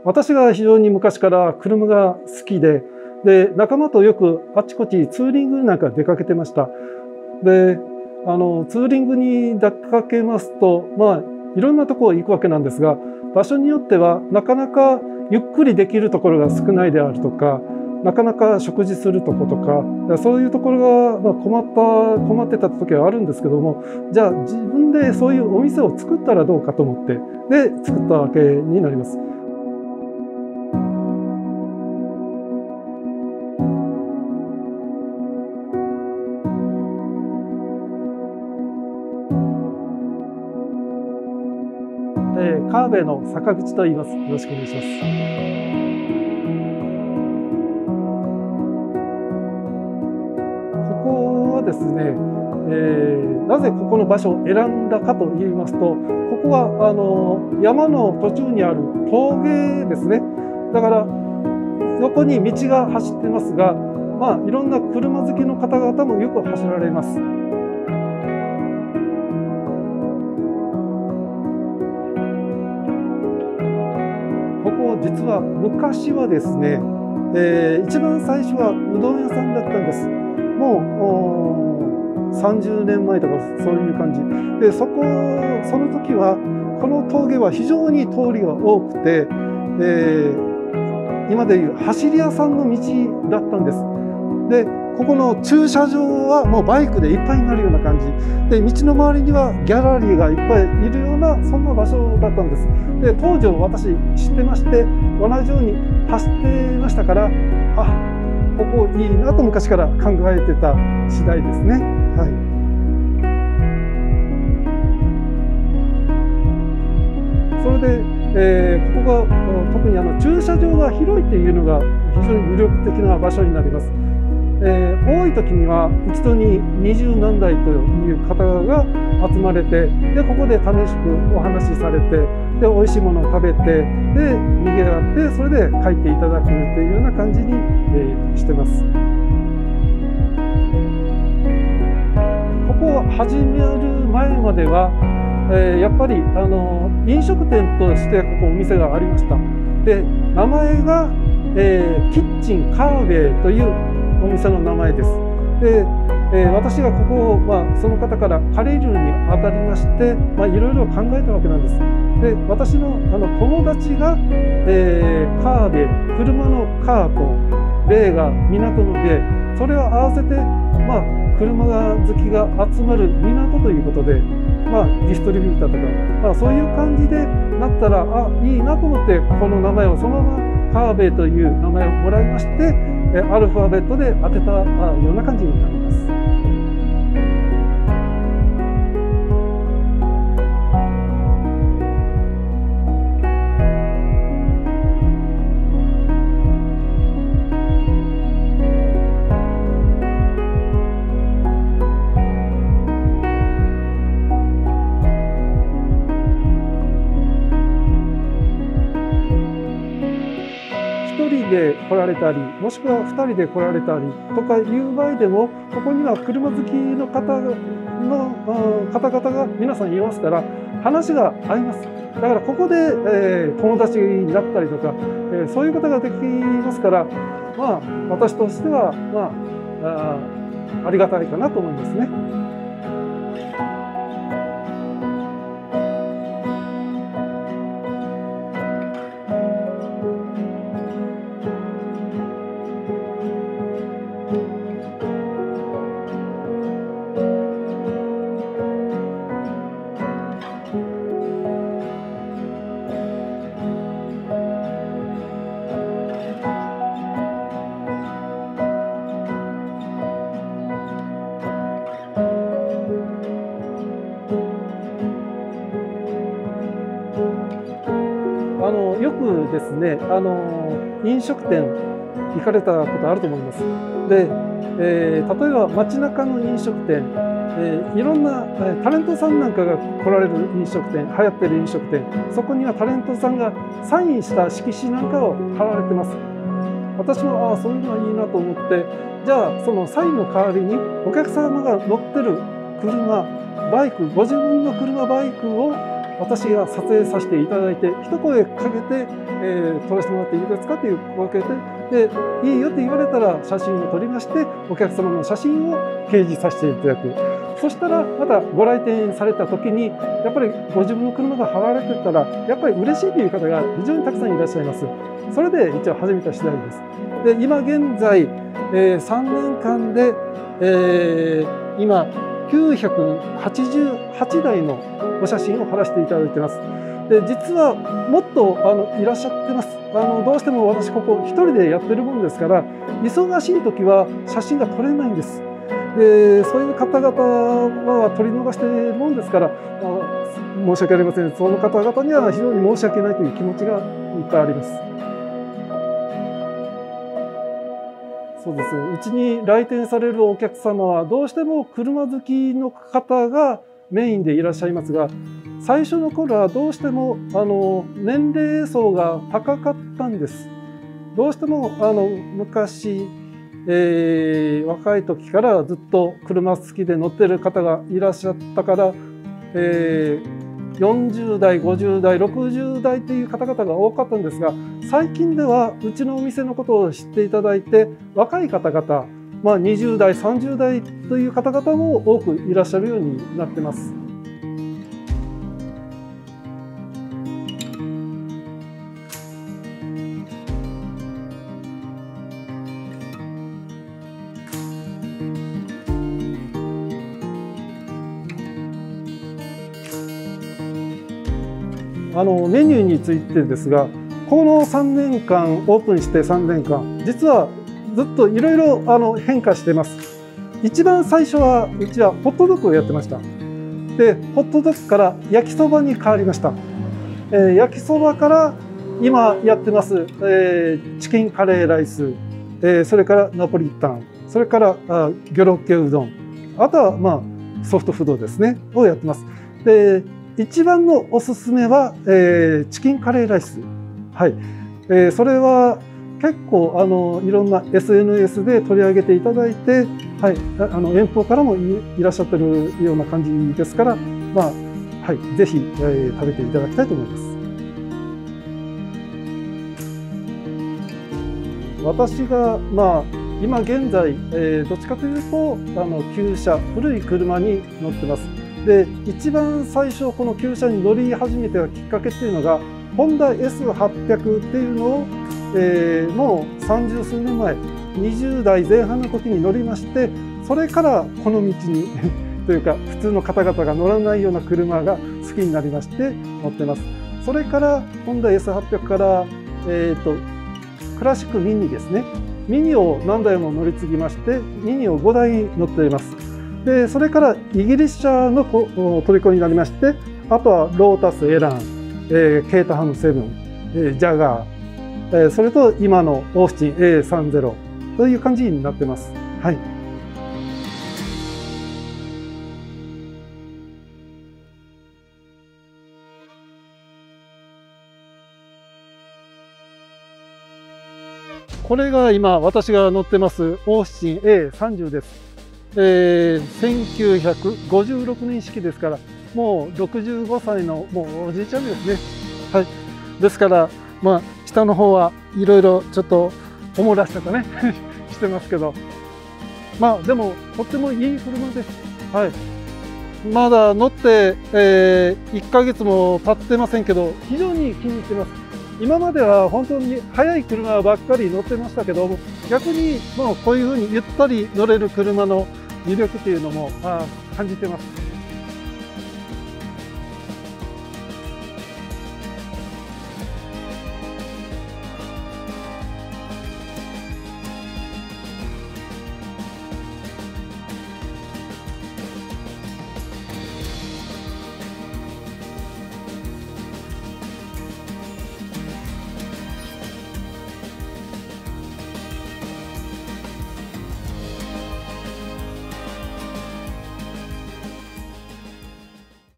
私が非常に昔から車が好きで、仲間とよくあちこちツーリングなんか出かけてました。で、ツーリングに出かけますと、いろんなところ行くわけなんですが、場所によってはなかなかゆっくりできるところが少ないであるとか、なかなか食事するとことか、そういうところが困ってた時はあるんですけども、じゃあ自分でそういうお店を作ったらどうかと思って、で、作ったわけになります。川辺の坂口と言います。よろしくお願いします。ここはですね、なぜここの場所を選んだかと言いますと、ここは山の途中にある峠ですね。だから横に道が走ってますが、いろんな車好きの方々もよく走られます。ここ実は昔はですね、一番最初はうどん屋さんだったんです。もう30年前とかそういう感じで、その時はこの峠は非常に通りが多くて、今でいう走り屋さんの道だったんです。で、ここの駐車場はもうバイクでいっぱいになるような感じで、道の周りにはギャラリーがいっぱいいるような、そんな場所だったんです。で、当時私知ってまして、同じように走ってましたから、ここいいなと昔から考えてた次第ですね。はい。それで、ここが特に駐車場が広いというのが非常に魅力的な場所になります。多い時には一度に20何台という方が集まれて、でここで楽しくお話しされて、で美味しいものを食べて、で賑わって、それで帰っていただくというような感じに、してます。ここを始める前までは、やっぱり飲食店としてここお店がありました。で、名前が、キッチンカーベイというお店の名前です。で、私がここを、その方から借りるにあたりまして、いろいろ考えたわけなんです。で、私の友達が、カーベイ、車のカーとベイが港のベイ、それを合わせて、車好きが集まる港ということで、ディストリビューターとか、そういう感じでなったらいいなと思って、この名前をそのままカーベイという名前をもらいまして、アルファベットで当てたような感じになります。1人で来られたり、もしくは2人で来られたりとかいう場合でも、ここには車好きの方々が皆さんいますから、話が合います。だからここで、友達になったりとか、そういうことができますから、私としては、ありがたいかなと思いますね。よくですね、飲食店行かれたことあると思います。で、例えば街中の飲食店、いろんなタレントさんなんかが来られる飲食店、流行ってる飲食店、そこにはタレントさんがサインした色紙なんかを貼られてます。私もそういうのはいいなと思って、じゃあそのサインの代わりにお客様が乗ってる車、バイク、ご自分の車、バイクを私が撮影させていただいて、一声かけて、撮らせてもらっていいですかという声をかけて、で、いいよって言われたら写真を撮りまして、お客様の写真を掲示させていただく。そしたら、またご来店された時に、やっぱりご自分の車が貼られてたら、やっぱり嬉しいという方が非常にたくさんいらっしゃいます。それで一応始めた次第です。で、今現在、3年間で、今、988台のお写真を貼らせていただいています。で、実はもっといらっしゃってます。どうしても私ここ一人でやってるもんですから、忙しい時は写真が撮れないんです。で、そういう方々は撮り逃しているもんですから、申し訳ありません。その方々には非常に申し訳ないという気持ちがいっぱいあります。そうですね。うちに来店されるお客様はどうしても車好きの方がメインでいらっしゃいますが、最初の頃はどうしても年齢層が高かったんです。どうしても昔、若い時からずっと車好きで乗ってる方がいらっしゃったから、40代、50代、60代という方々が多かったんですが、最近ではうちのお店のことを知っていただいて、若い方々、20代、30代という方々も多くいらっしゃるようになってます。メニューについてですが、この3年間、オープンして3年間、実はずっといろいろ変化してます。一番最初は、うちはホットドッグをやってました。で、ホットドッグから焼きそばに変わりました。焼きそばから今やってます、チキンカレーライス、それからナポリタン、それからギョロッケうどん、あとはソフトフードですね、をやってます。で、一番のおすすめは、チキンカレーライス。はい。それは結構いろんな SNS で取り上げていただいて、はい、遠方からもいらっしゃってるような感じですから、はい、ぜひ、食べていただきたいと思います。私が今現在、どっちかというと旧車、古い車に乗ってます。で、一番最初この旧車に乗り始めたきっかけっていうのが、ホンダ S800 っていうのを、もう30数年前、20代前半の時に乗りまして、それからこの道にというか普通の方々が乗らないような車が好きになりまして乗ってます。それからホンダ S800 からクラシックミニですね。ミニを何台も乗り継ぎまして、ミニを5台乗っています。で、それからイギリス車の虜になりまして、あとはロータス、エラン、ケータハム7、ジャガー、それと今のオースティン A30 という感じになってます。はい。これが今私が乗ってますオースティン A30 です。1956年式ですから、もう65歳のもうおじいちゃんですね。はい。ですから、下の方はいろいろちょっとおもらしとかねしてますけど、でもとってもいい車です。はい。まだ乗って、1ヶ月も経ってませんけど、非常に気に入ってます。今までは本当に速い車ばっかり乗ってましたけど、逆にもうこういうふうにゆったり乗れる車の魅力というのも感じてます。